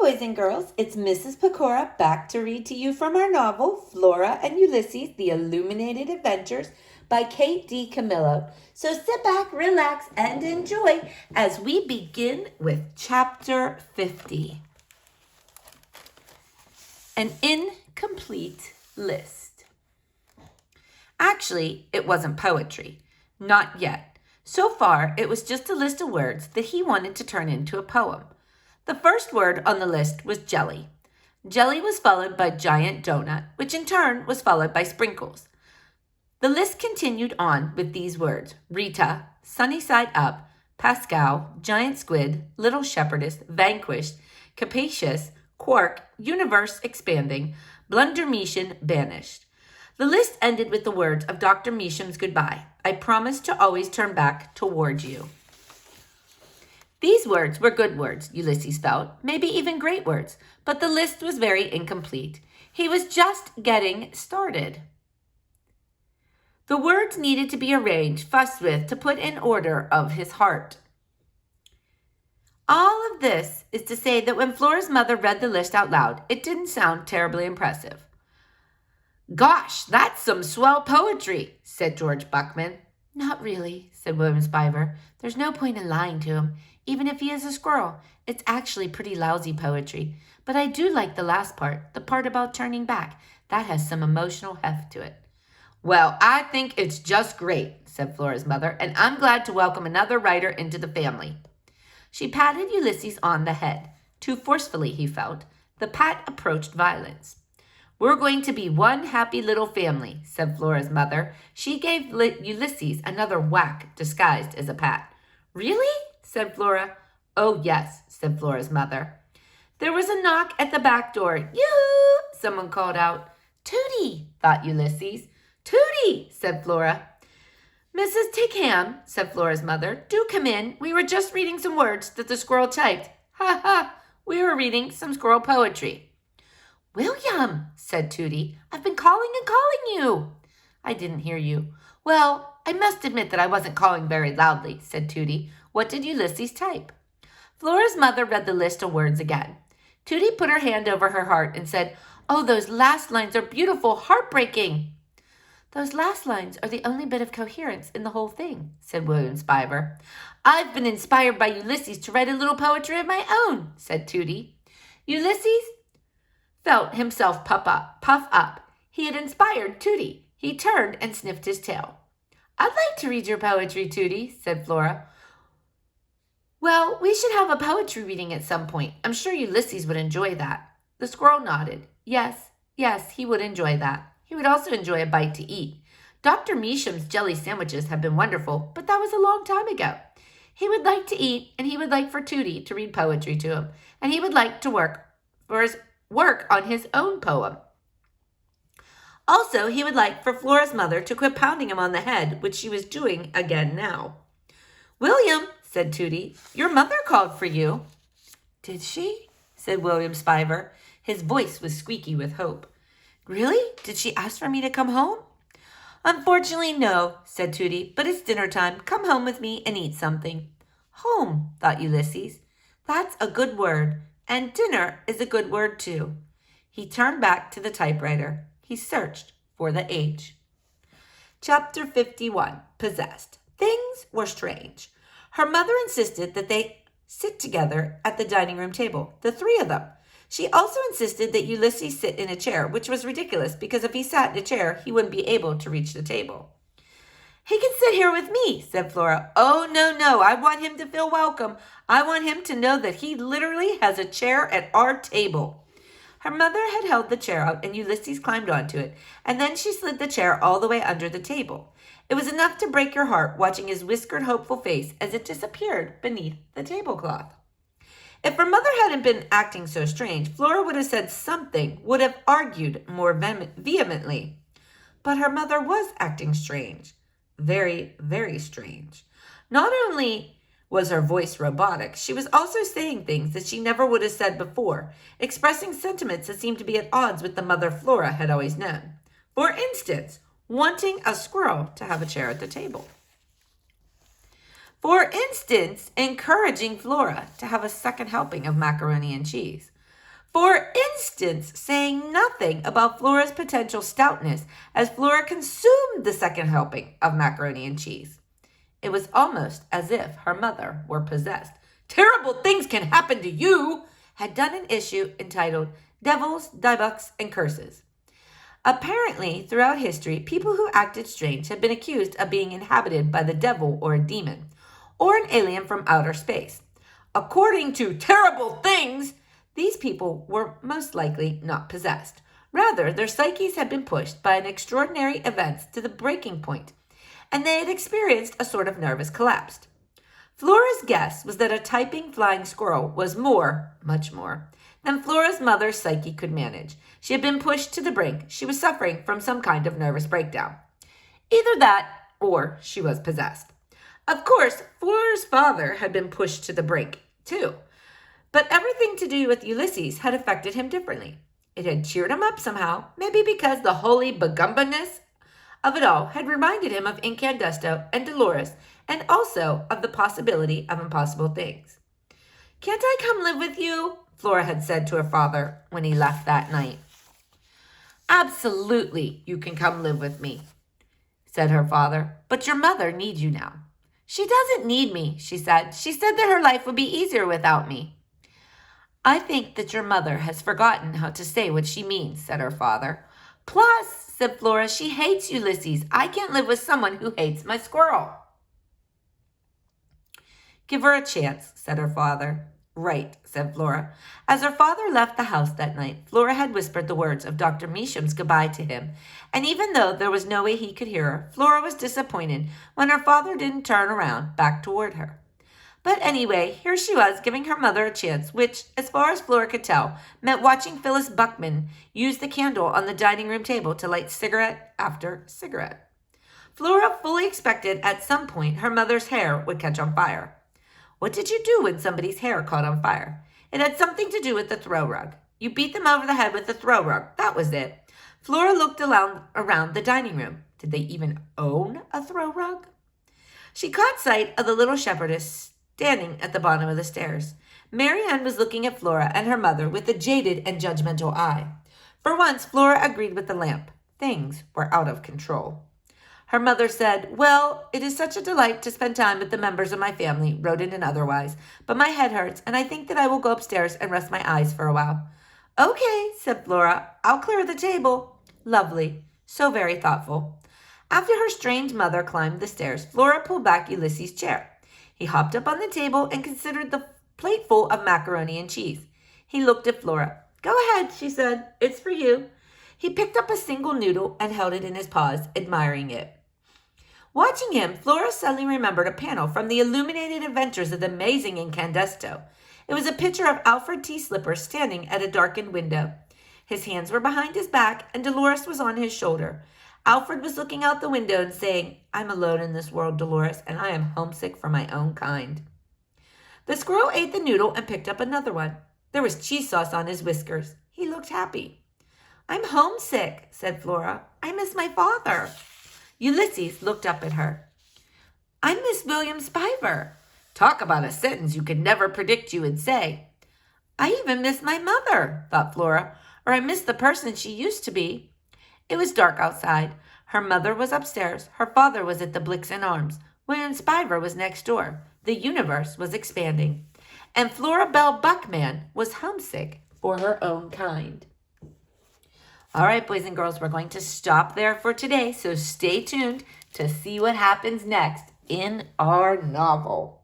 boys and girls. It's Mrs. Pecora back to read to you from our novel, Flora and Ulysses, The Illuminated Adventures by Kate D. Camillo. So sit back, relax, and enjoy as we begin with Chapter 50. An incomplete list. Actually, it wasn't poetry. Not yet. So far, it was just a list of words that he wanted to turn into a poem. The first word on the list was jelly. Jelly was followed by giant donut, which in turn was followed by sprinkles. The list continued on with these words: Rita, sunny side up, Pascal, giant squid, little shepherdess, vanquished, capacious, quark, universe expanding, blunder Meecian, banished. The list ended with the words of Dr. Meecian's goodbye. I promise to always turn back toward you. These words were good words, Ulysses felt, maybe even great words, but the list was very incomplete. He was just getting started. The words needed to be arranged, fussed with, to put in order of his heart. All of this is to say that when Flora's mother read the list out loud, it didn't sound terribly impressive. Gosh, that's some swell poetry, said George Buckman. Not really, said William Spiver. There's no point in lying to him. Even if he is a squirrel, it's actually pretty lousy poetry. But I do like the last part, the part about turning back. That has some emotional heft to it. Well, I think it's just great, said Flora's mother, and I'm glad to welcome another writer into the family. She patted Ulysses on the head. Too forcefully, he felt. The pat approached violence. We're going to be one happy little family, said Flora's mother. She gave Ulysses another whack disguised as a pat. Really? Said Flora. Oh, yes, said Flora's mother. There was a knock at the back door. Yoo-hoo! Someone called out. Tootie, thought Ulysses. Tootie, said Flora. Mrs. Tickham, said Flora's mother, do come in. We were just reading some words that the squirrel typed. Ha ha, we were reading some squirrel poetry. William, said Tootie, I've been calling and calling you. I didn't hear you. Well, I must admit that I wasn't calling very loudly, said Tootie. What did Ulysses type? Flora's mother read the list of words again. Tootie put her hand over her heart and said, Oh, those last lines are beautiful, heartbreaking. Those last lines are the only bit of coherence in the whole thing, said William Spiver. I've been inspired by Ulysses to write a little poetry of my own, said Tootie. Ulysses felt himself puff up. He had inspired Tootie. He turned and sniffed his tail. I'd like to read your poetry, Tootie, said Flora. Well, we should have a poetry reading at some point. I'm sure Ulysses would enjoy that. The squirrel nodded. Yes, he would enjoy that. He would also enjoy a bite to eat. Dr. Meecian's jelly sandwiches have been wonderful, but that was a long time ago. He would like to eat, and he would like for Tootie to read poetry to him, and he would like to work on his own poem. Also, he would like for Flora's mother to quit pounding him on the head, which she was doing again now. William, said Tootie, your mother called for you. Did she? Said William Spiver. His voice was squeaky with hope. Really? Did she ask for me to come home? Unfortunately, no, said Tootie, but it's dinner time. Come home with me and eat something. Home, thought Ulysses. That's a good word, and dinner is a good word too. He turned back to the typewriter. He searched for the H. Chapter 51, Possessed. Things were strange. Her mother insisted that they sit together at the dining room table, the three of them. She also insisted that Ulysses sit in a chair, which was ridiculous because if he sat in a chair, he wouldn't be able to reach the table. He can sit here with me, said Flora. Oh, no, I want him to feel welcome. I want him to know that he literally has a chair at our table. Her mother had held the chair out and Ulysses climbed onto it, and then she slid the chair all the way under the table. It was enough to break your heart watching his whiskered, hopeful face as it disappeared beneath the tablecloth. If her mother hadn't been acting so strange, Flora would have said something, would have argued more vehemently. But her mother was acting strange. Very, very strange. Not only was her voice robotic, she was also saying things that she never would have said before, expressing sentiments that seemed to be at odds with the mother Flora had always known. For instance, wanting a squirrel to have a chair at the table. For instance, encouraging Flora to have a second helping of macaroni and cheese. For instance, saying nothing about Flora's potential stoutness as Flora consumed the second helping of macaroni and cheese. It was almost as if her mother were possessed. Terrible things can happen to you, had done an issue entitled Devils, Diebucks, and Curses. Apparently, throughout history, people who acted strange have been accused of being inhabited by the devil or a demon, or an alien from outer space. According to Terrible Things, these people were most likely not possessed. Rather, their psyches had been pushed by an extraordinary events to the breaking point, and they had experienced a sort of nervous collapse. Flora's guess was that a typing flying squirrel was more, much more, than Flora's mother's psyche could manage. She had been pushed to the brink. She was suffering from some kind of nervous breakdown. Either that, or she was possessed. Of course, Flora's father had been pushed to the brink, too. But everything to do with Ulysses had affected him differently. It had cheered him up somehow, maybe because the holy begumberness of it all had reminded him of Incandesto and Dolores, and also of the possibility of impossible things. "Can't I come live with you?" Flora had said to her father when he left that night. "Absolutely, you can come live with me," said her father, "but your mother needs you now." "She doesn't need me," she said. "She said that her life would be easier without me." "I think that your mother has forgotten how to say what she means," said her father. "Plus," said Flora, "she hates Ulysses. I can't live with someone who hates my squirrel." "Give her a chance," said her father. "Right," said Flora. As her father left the house that night, Flora had whispered the words of Dr. Meacham's goodbye to him, and even though there was no way he could hear her, Flora was disappointed when her father didn't turn around back toward her. But anyway, here she was giving her mother a chance, which, as far as Flora could tell, meant watching Phyllis Buckman use the candle on the dining room table to light cigarette after cigarette. Flora fully expected at some point her mother's hair would catch on fire. What did you do when somebody's hair caught on fire? It had something to do with the throw rug. You beat them over the head with the throw rug. That was it. Flora looked around the dining room. Did they even own a throw rug? She caught sight of the little shepherdess standing at the bottom of the stairs. Mary Ann was looking at Flora and her mother with a jaded and judgmental eye. For once, Flora agreed with the lamp. Things were out of control. Her mother said, "Well, it is such a delight to spend time with the members of my family, rodent and otherwise, but my head hurts, and I think that I will go upstairs and rest my eyes for a while." "Okay," said Flora. "I'll clear the table." Lovely. So very thoughtful. After her strange mother climbed the stairs, Flora pulled back Ulysses' chair. He hopped up on the table and considered the plateful of macaroni and cheese. He looked at Flora. "Go ahead," she said. "It's for you." He picked up a single noodle and held it in his paws, admiring it. Watching him, Flora suddenly remembered a panel from the illuminated adventures of the amazing Incandesto. It was a picture of Alfred T. Slipper standing at a darkened window. His hands were behind his back, and Dolores was on his shoulder. Alfred was looking out the window and saying, "I'm alone in this world, Dolores, and I am homesick for my own kind." The squirrel ate the noodle and picked up another one. There was cheese sauce on his whiskers. He looked happy. "I'm homesick," said Flora. "I miss my father." Ulysses looked up at her. "I miss William Spiver." Talk about a sentence you could never predict you would say. "I even miss my mother," thought Flora, "or I miss the person she used to be." It was dark outside. Her mother was upstairs. Her father was at the Blixen Arms. William Spiver was next door. The universe was expanding. And Flora Belle Buckman was homesick for her own kind. All right, boys and girls, we're going to stop there for today, so stay tuned to see what happens next in our novel.